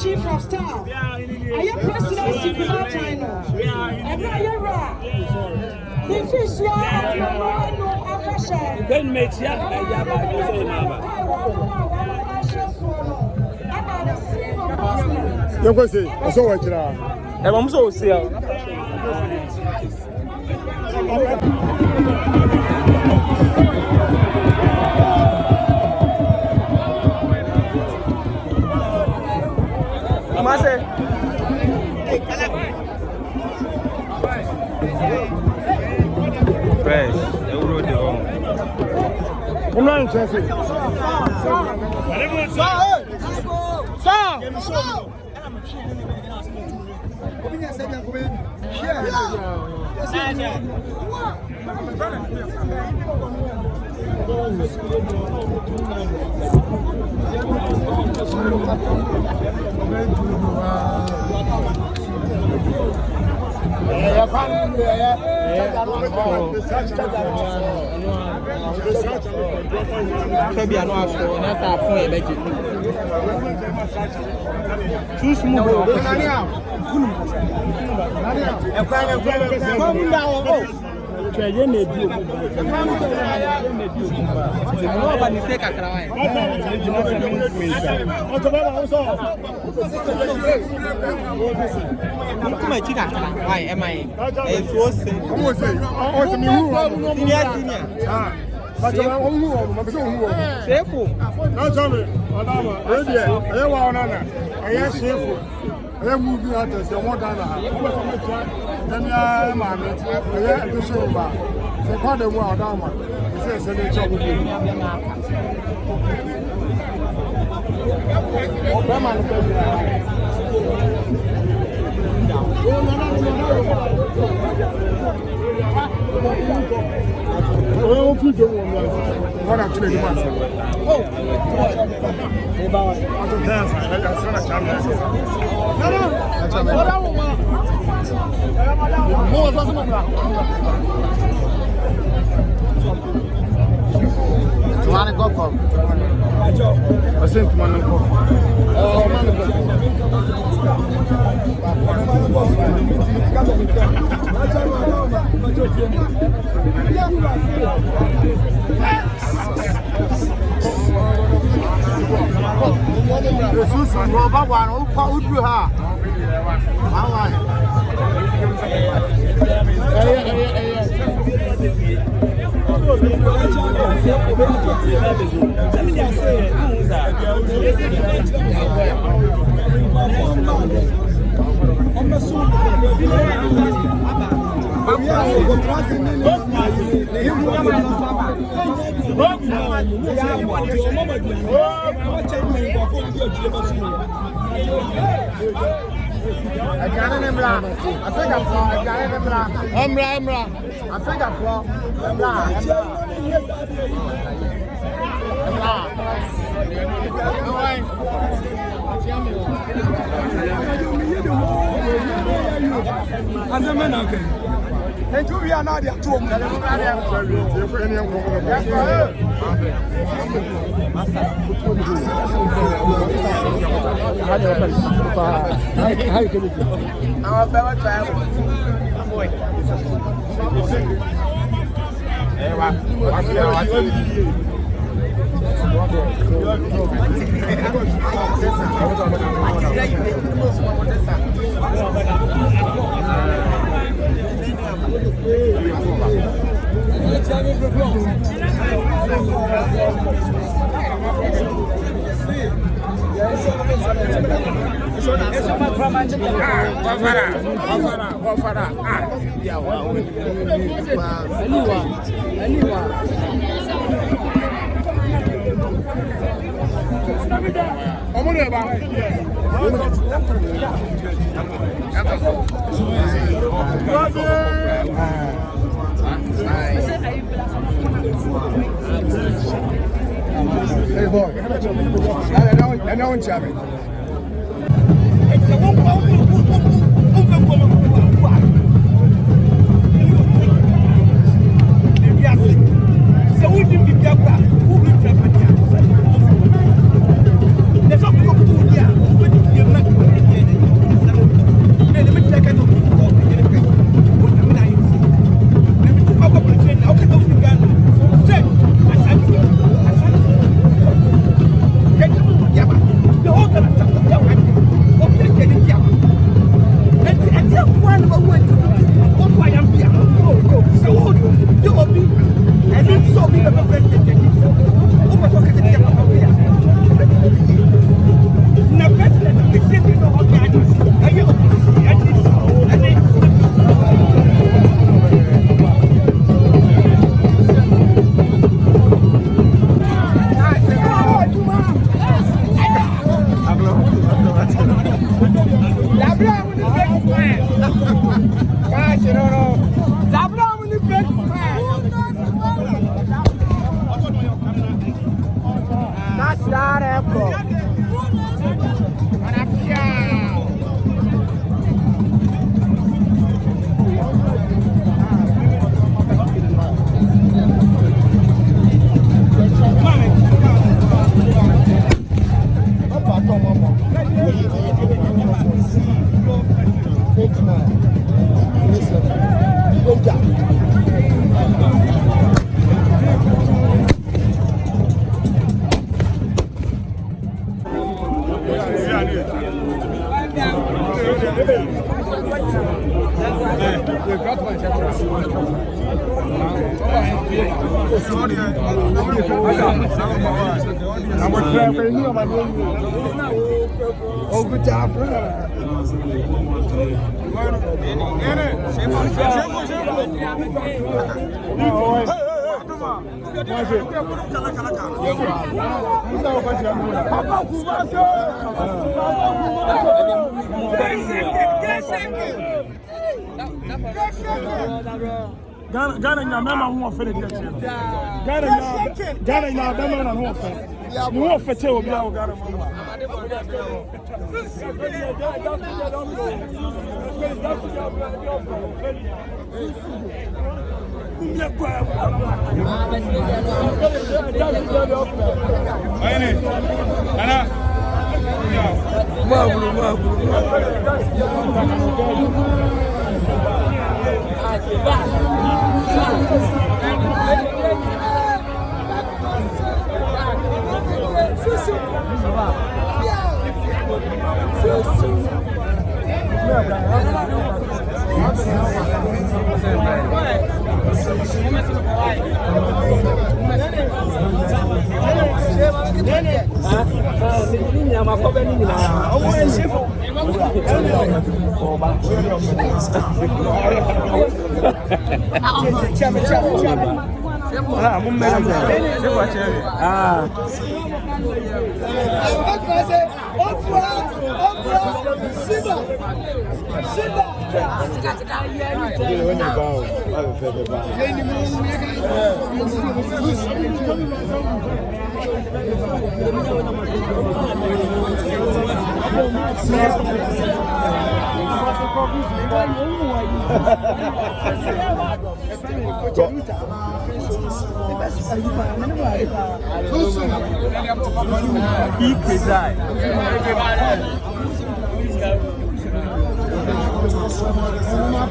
Chief of staff. Are you presidency without time? The fish then makes you go say, I saw what you are. I'm so still. Fresh, euro de home. I'm not interested. Why am I? I am moving out as a one dollar. Then I am a to show back. So, quite a while down. It says, a job with you. What I'm doing, I think man and you are not there too. Hey boy, I know in Chubby. Ghana nya mema ho ofele de che. Ghana nya mema na ho ofele. Mo ho ofete obi a Ghana mo.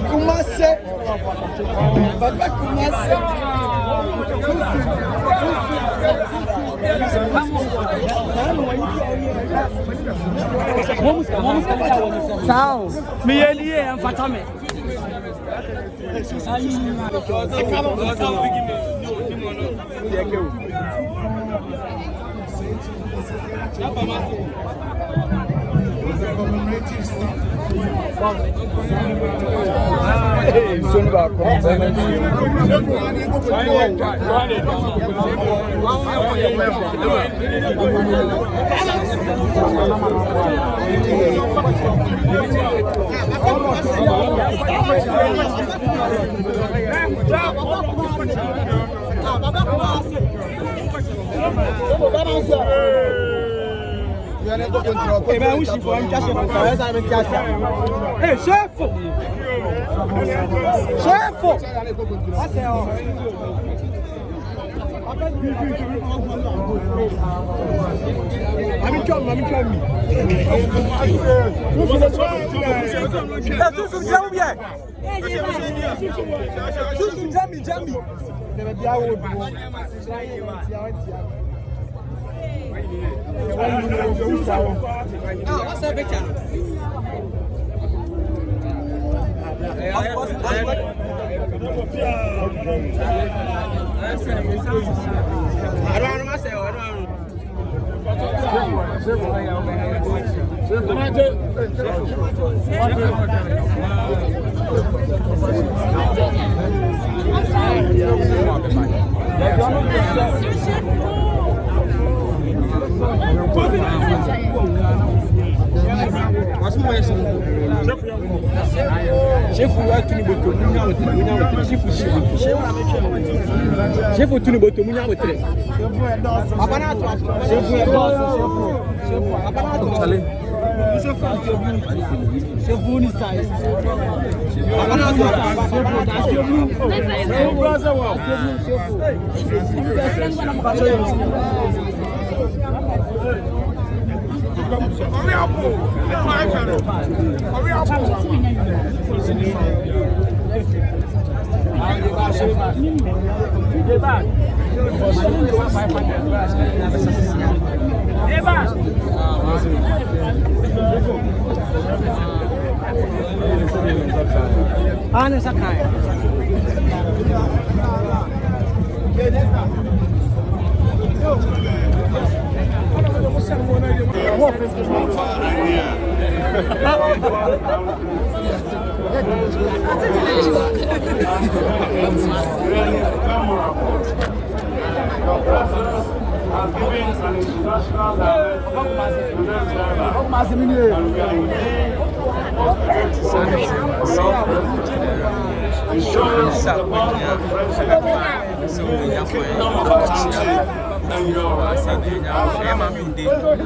Kumasi, Baba Kumasi. Ciao, mi è lì e facciamo. Kyekyeku. Hey, man, we should go and catch him. Hey, Shifo! Shifo! I'm coming. What's that picture? I don't know myself. Shifo tuni boto munya wetre. Abanato. Shifo ni size. Abanato.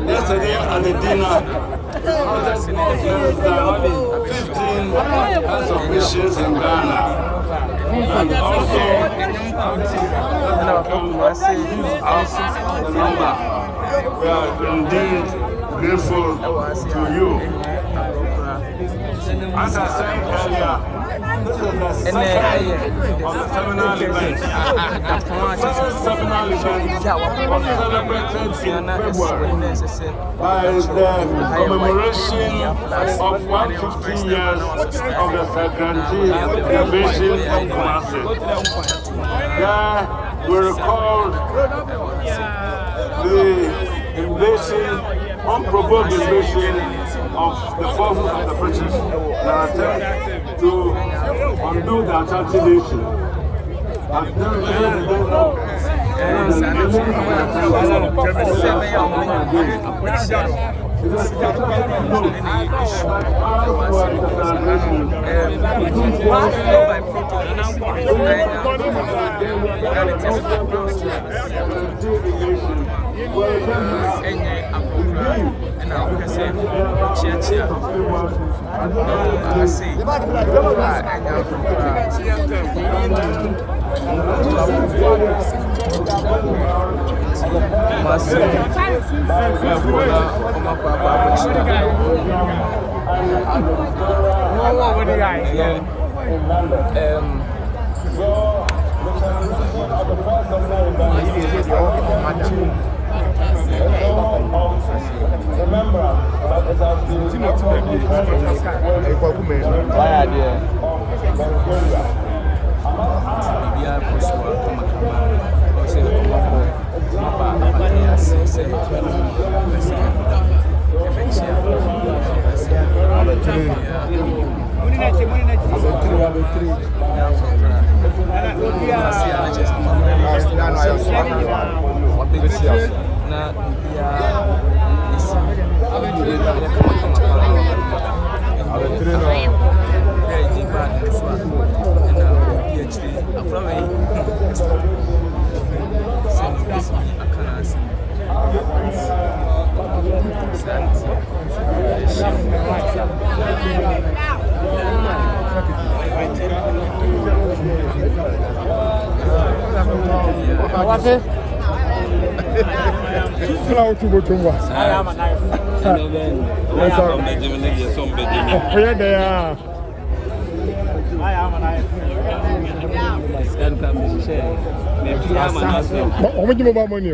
Yesterday at the dinner, 15 heads of missions in Ghana. And also, the number. We are indeed grateful to you. As I said earlier, this is the second of the seminal event. The first seminal event was celebrated in February by the commemoration of 150 years of the Secretary invasion of Kumasi. There we recalled the invasion, unprovoked invasion of the forces of the British that attempt to undo the Ashanti nation. And then What? Slow to go to what? I am a knife. Here they are. I am a knife. How much more money?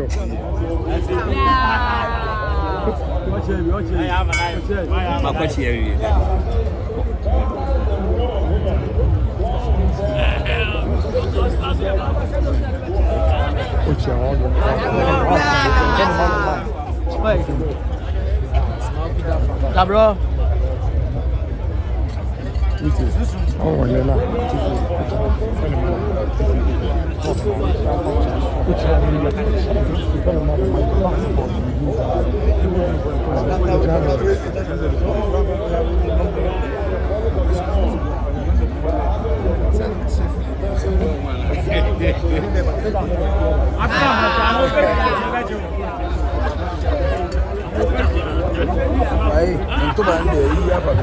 Bro. Oh, yeah. Aí, muito bem, aí é para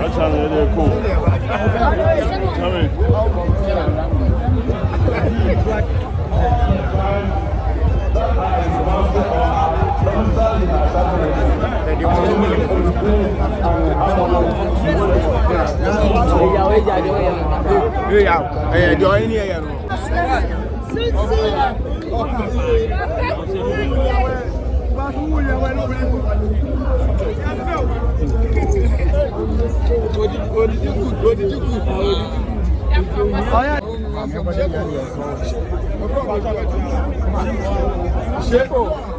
That's really cool. Shifo.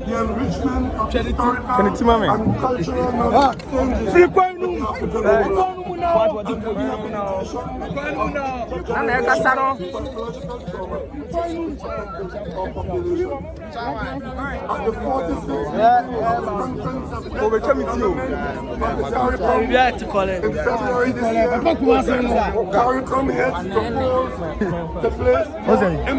The enrichment of historical and cultural knowledge at the 46th Conference of in February this year, CARICOM has proposed to place emphasis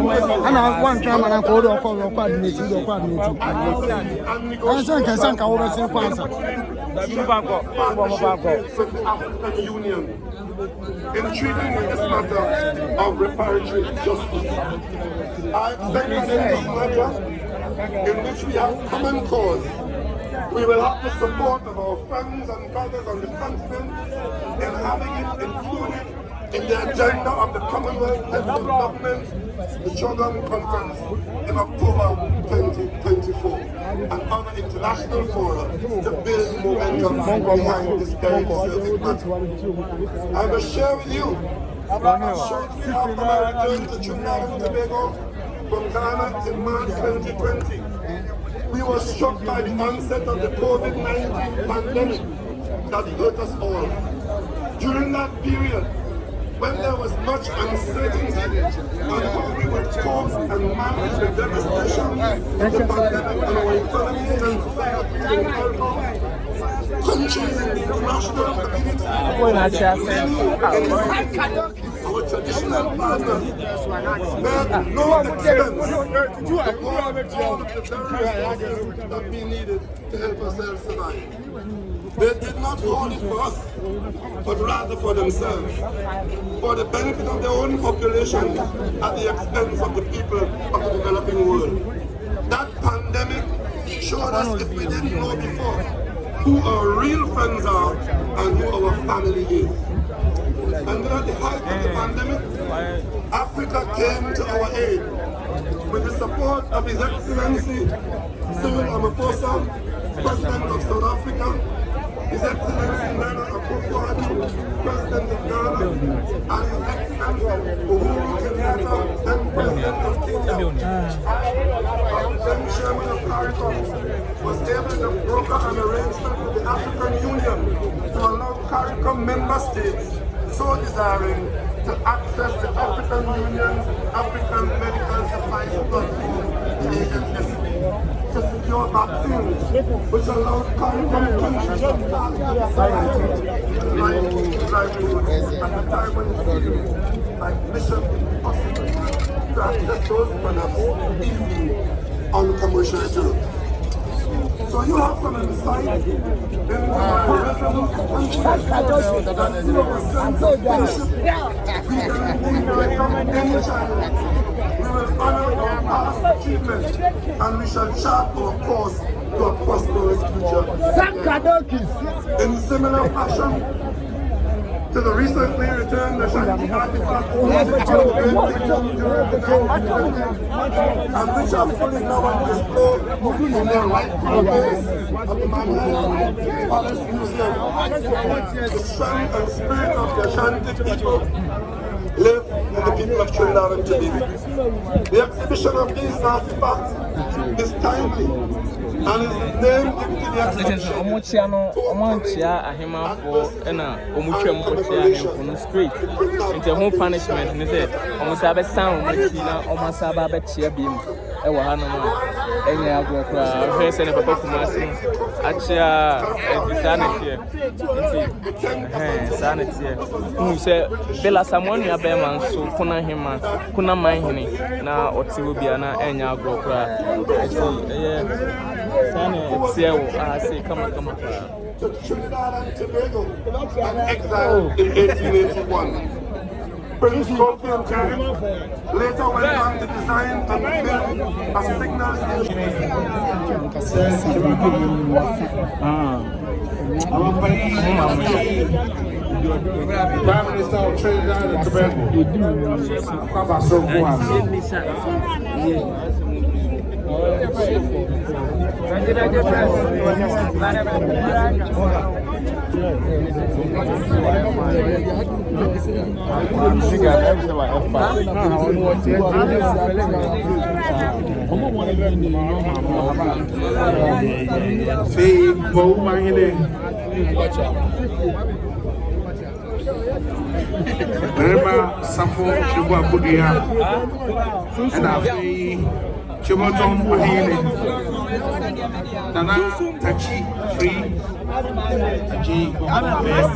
with the African Union in treating this matter of reparatory justice. I expect that in this matter, in which we have common cause, we will have the support of our friends and brothers on the continent in having it included in the agenda of the Commonwealth Heads of Government, the Shogam Conference in October 2024, and other international fora to build momentum behind this very deserving matter. I will share with you, shortly after my return to Trinidad and Tobago from Ghana in March 2020, we were struck by the onset of the COVID-19 pandemic that hurt us all. During that period, when there was much uncertainty on how we would cope and manage the devastation of the pandemic on our economies and society in Africa, countries in the international community, our traditional partners, made no expense to all of the very resources that we needed to help ourselves survive. They did not hold it for us, but rather for themselves, for the benefit of their own population at the expense of the people of the developing world. That pandemic showed us, if we didn't know before, who our real friends are and who our family is. And at the height of the pandemic, Africa came to our aid with the support of His Excellency Cyril Ramaphosa, President of South Africa, His Excellency Otumfour Akwasedea, President of Ghana, and His Excellency Uhuru Kenyatta, then President of Kenya. Our then Chairman of CARICOM was able to broker an arrangement with the African Union to allow CARICOM member states so desiring to access the African Union's African Medical Supplies Platform, the AMSP, to secure vaccines, which allowed CARICOM countries to livelihood at the time when it seemed like mission impossible to access those products easily on commercial terms. So you have some insight into our resolute conscience that 0% of friendship we can become any challenge. We will honor our past achievements and we shall chart our course to a prosperous future. In similar fashion to the recently returned Ashanti artifacts and which are fully now on display in their rightful place at the Manhattan Palace Museum. The strength and spirit of the Ashanti people live in the people of Trinidad and Tobago. The exhibition of these artifacts is timely and is named into the exhibition. Straight into home punishment and said, almost have a sound, almost have a cheer beam. I will have no any other person of a kumasi. Actually, sanity. Who said, Bella Samonia Beman, so Kuna Hima, Kuna Mahini, now or Tibubiana, and your broker. I say, come on. To Trinidad and Tobago and exiled in 1881. Prince Kofi later went on to design and build a signal station Prime Minister of Trinidad and Tobago. Remember Safo Shifo Akwasedea and Chiboton Mahine Nana Tachi Free Tachi and I feel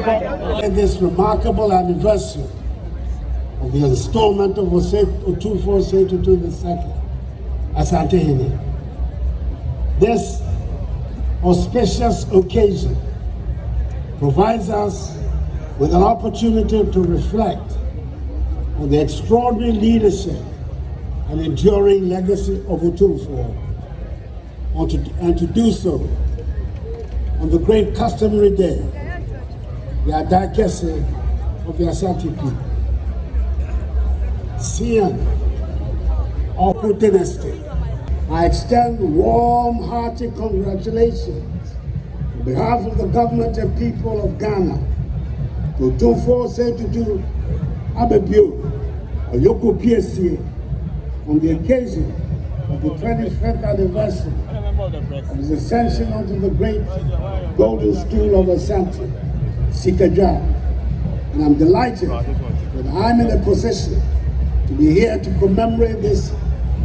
that's this remarkable anniversary of the installment of Otumfour Akwasedea Asantehemaa. This auspicious occasion provides us with an opportunity to reflect on the extraordinary leadership and enduring legacy of Otumfuo, and to do so on the great customary day, the Adakese of the Asante people. Sian of dynasty, I extend warm-hearted congratulations on behalf of the government and people of Ghana to Otumfuo Akwasedea Asantehemaa on the occasion of the 25th anniversary of his ascension onto the great golden stool of Asante, Sikaja. And I'm delighted that I'm in a position to be here to commemorate this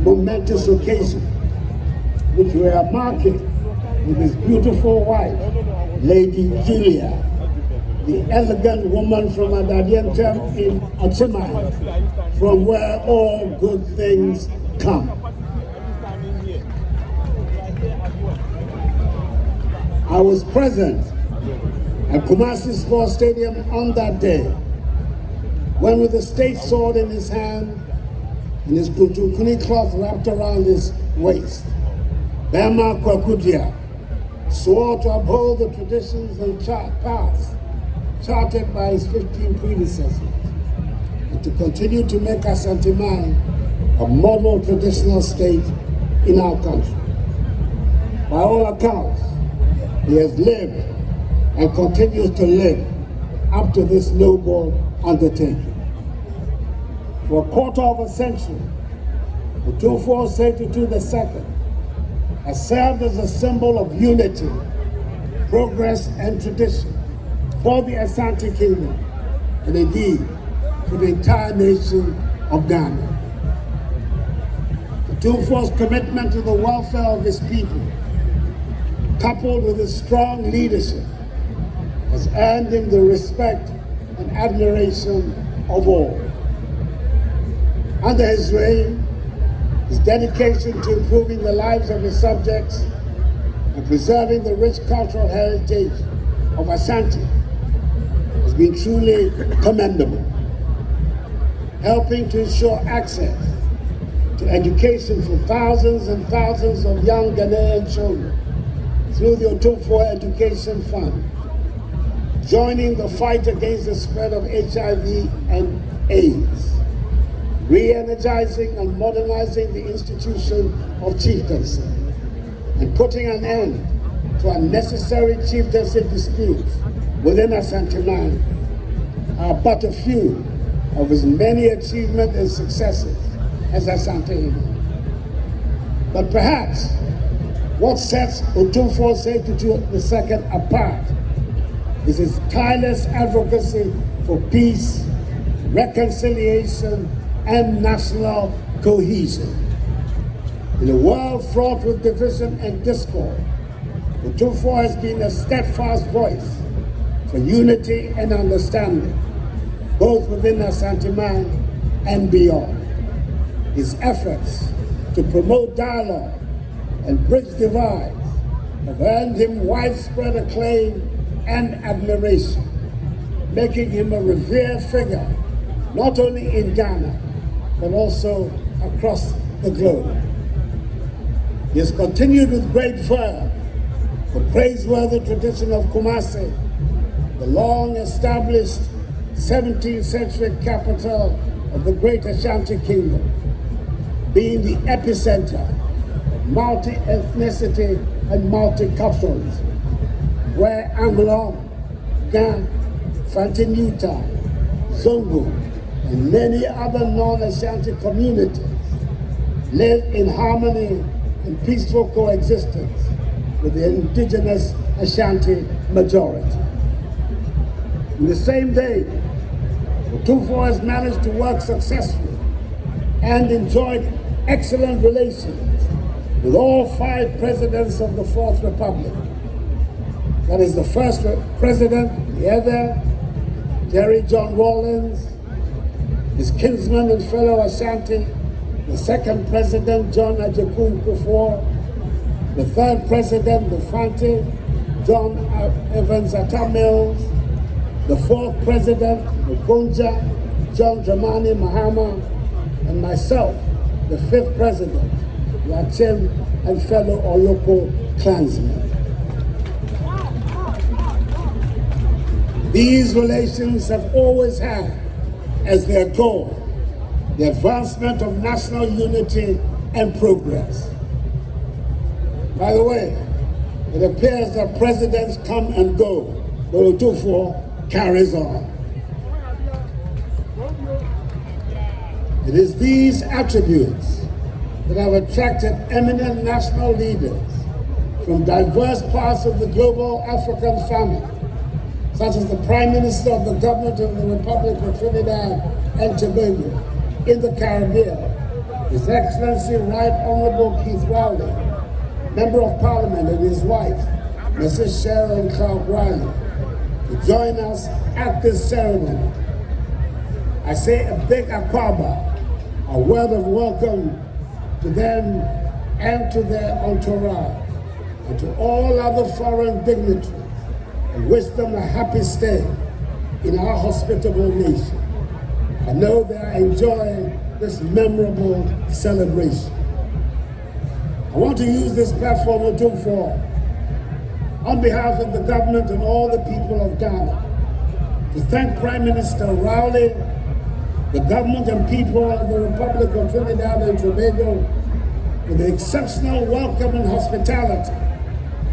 momentous occasion, which we are marking with his beautiful wife, Lady Julia, the elegant woman from Adadiantem in Ochimai, from where all good things come. I was present at Kumasi Sports Stadium on that day, when with the state sword in his hand and his kuntukuni cloth wrapped around his waist, Bema Kwakudia swore to uphold the traditions and paths charted by his 15 predecessors, and to continue to make Asantehemaa a model traditional state in our country. By all accounts, he has lived and continues to live up to this noble undertaking. For a quarter of a century, Otumfour Akwasedea Asantehemaa has served as a symbol of unity, progress, and tradition for the Asante Kingdom, and indeed for the entire nation of Ghana. Otumfour's commitment to the welfare of his people, coupled with his strong leadership, has earned him the respect and admiration of all. Under his reign, his dedication to improving the lives of his subjects and preserving the rich cultural heritage of Asante has been truly commendable, helping to ensure access to education for thousands and thousands of young Ghanaian children through the Otumfuo Education Fund, joining the fight against the spread of HIV and AIDS, re-energizing and modernizing the institution of chieftaincy, and putting an end to unnecessary chieftaincy disputes within Asantehemaa are but a few of his many achievements and successes as Asantehemaa. But perhaps what sets Otumfour Akwasedea II apart is his tireless advocacy for peace, reconciliation, and national cohesion. In a world fraught with division and discord, Otumfour has been a steadfast voice for unity and understanding, both within Asantehemaa and beyond. His efforts to promote dialogue and bridge divides have earned him widespread acclaim and admiration, making him a revered figure not only in Ghana, but also across the globe. He has continued with great fervor the praiseworthy tradition of kumasi, the long-established 17th century capital of the Great Ashanti Kingdom, being the epicenter of multi-ethnicity and multiculturalism, where Mcbrown, Gan, Fantinuta, Zongo, and many other non-Ashanti communities live in harmony and peaceful coexistence with the indigenous Ashanti majority. In the same vein, Otumfour has managed to work successfully and enjoyed excellent relations with all 5 presidents of the Fourth Republic. That is the first president, the other, Jerry John Rawlins, his kinsman and fellow Ashanti, the second president, John Kyekyeku, the third president, the Fante, John Evans Atta Mills, the fourth president, the Gonja, John Dramani Mahama, and myself, the fifth president, the Achem and fellow Oyoko clansmen. These relations have always had as their goal the advancement of national unity and progress. By the way, it appears that presidents come and go, but Otumfour carries on. It is these attributes that have attracted eminent national leaders from diverse parts of the global African family, such as the Prime Minister of the Government of the Republic of Trinidad and Tobago in the Caribbean, His Excellency Right Honorable Keith Rowley, Member of Parliament, and his wife, Mrs. Sharon Clark Riley, to join us at this ceremony. I say a big akwaba, a word of welcome to them and to their entourage, and to all other foreign dignitaries, and wish them a happy stay in our hospitable nation. I know they are enjoying this memorable celebration. I want to use this platform, Otumfour, on behalf of the government and all the people of Ghana, to thank Prime Minister Rowley, the government and people of the Republic of Trinidad and Tobago for the exceptional welcome and hospitality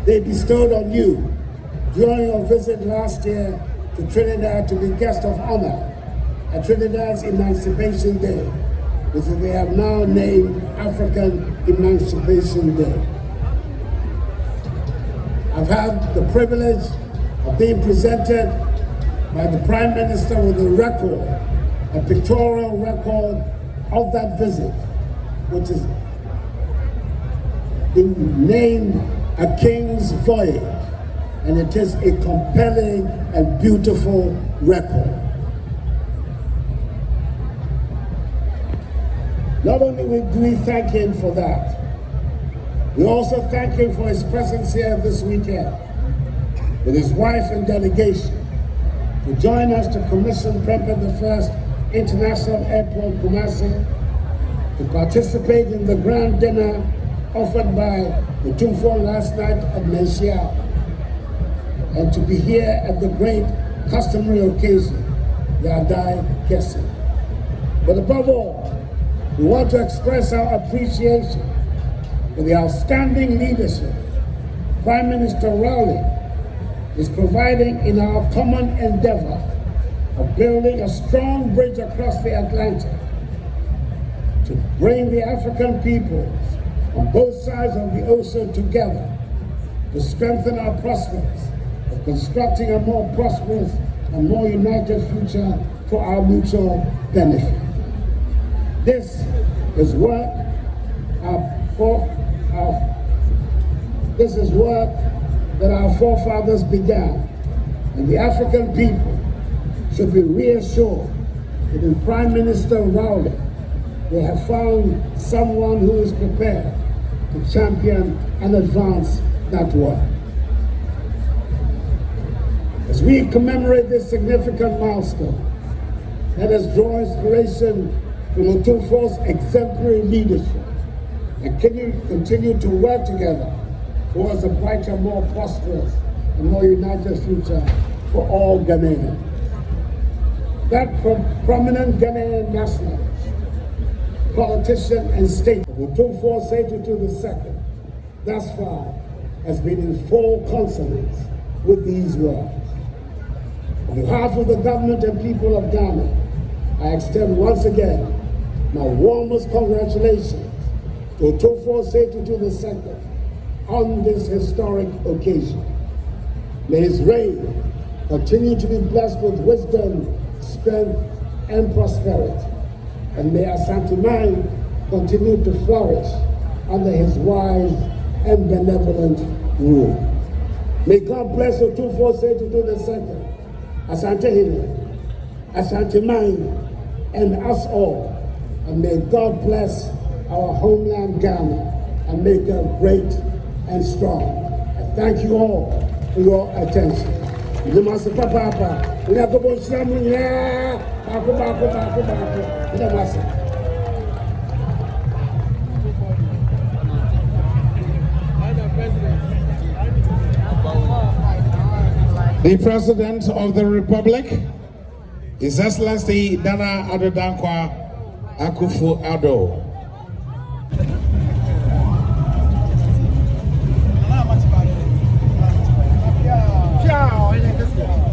they bestowed on you during your visit last year to Trinidad to be guest of honor at Trinidad's Emancipation Day, which they have now named African Emancipation Day. I've had the privilege of being presented by the Prime Minister with a record, a pictorial record of that visit, which is been named A King's Voyage, and it is a compelling and beautiful record. Not only do we thank him for that, we also thank him for his presence here this weekend with his wife and delegation to join us to commission Prempeh I International Airport, Kumasi, to participate in the grand dinner offered by Otumfuo last night at Mensia, and to be here at the great customary occasion, the Adai Kesi. But above all, we want to express our appreciation for the outstanding leadership Prime Minister Rowley is providing in our common endeavor of building a strong bridge across the Atlantic to bring the African peoples on both sides of the ocean together to strengthen our prospects of constructing a more prosperous and more united future for our mutual benefit. This is work that our forefathers began, and the African people should be reassured that in Prime Minister Rowley, they have found someone who is prepared to champion and advance that work. As we commemorate this significant milestone, let us draw inspiration from Otumfuo's exemplary leadership and continue to work together towards a brighter, more prosperous, and more united future for all Ghanaians. That prominent Ghanaian nationalist, politician, and statesman, Otumfuo II thus far has been in full consonance with these words. On behalf of the government and people of Ghana, I extend once again my warmest congratulations to Otumfuo II on this historic occasion. May his reign continue to be blessed with wisdom, strength, and prosperity. And may Asantehemaa continue to flourish under his wise and benevolent rule. May God bless Otumfuo II, Asantehemaa, and us all. And may God bless our homeland Ghana and make it great and strong. I thank you all for your attention. The President of the Republic, His Excellency Nana Addo Dankwa Akufo-Addo. Ciao.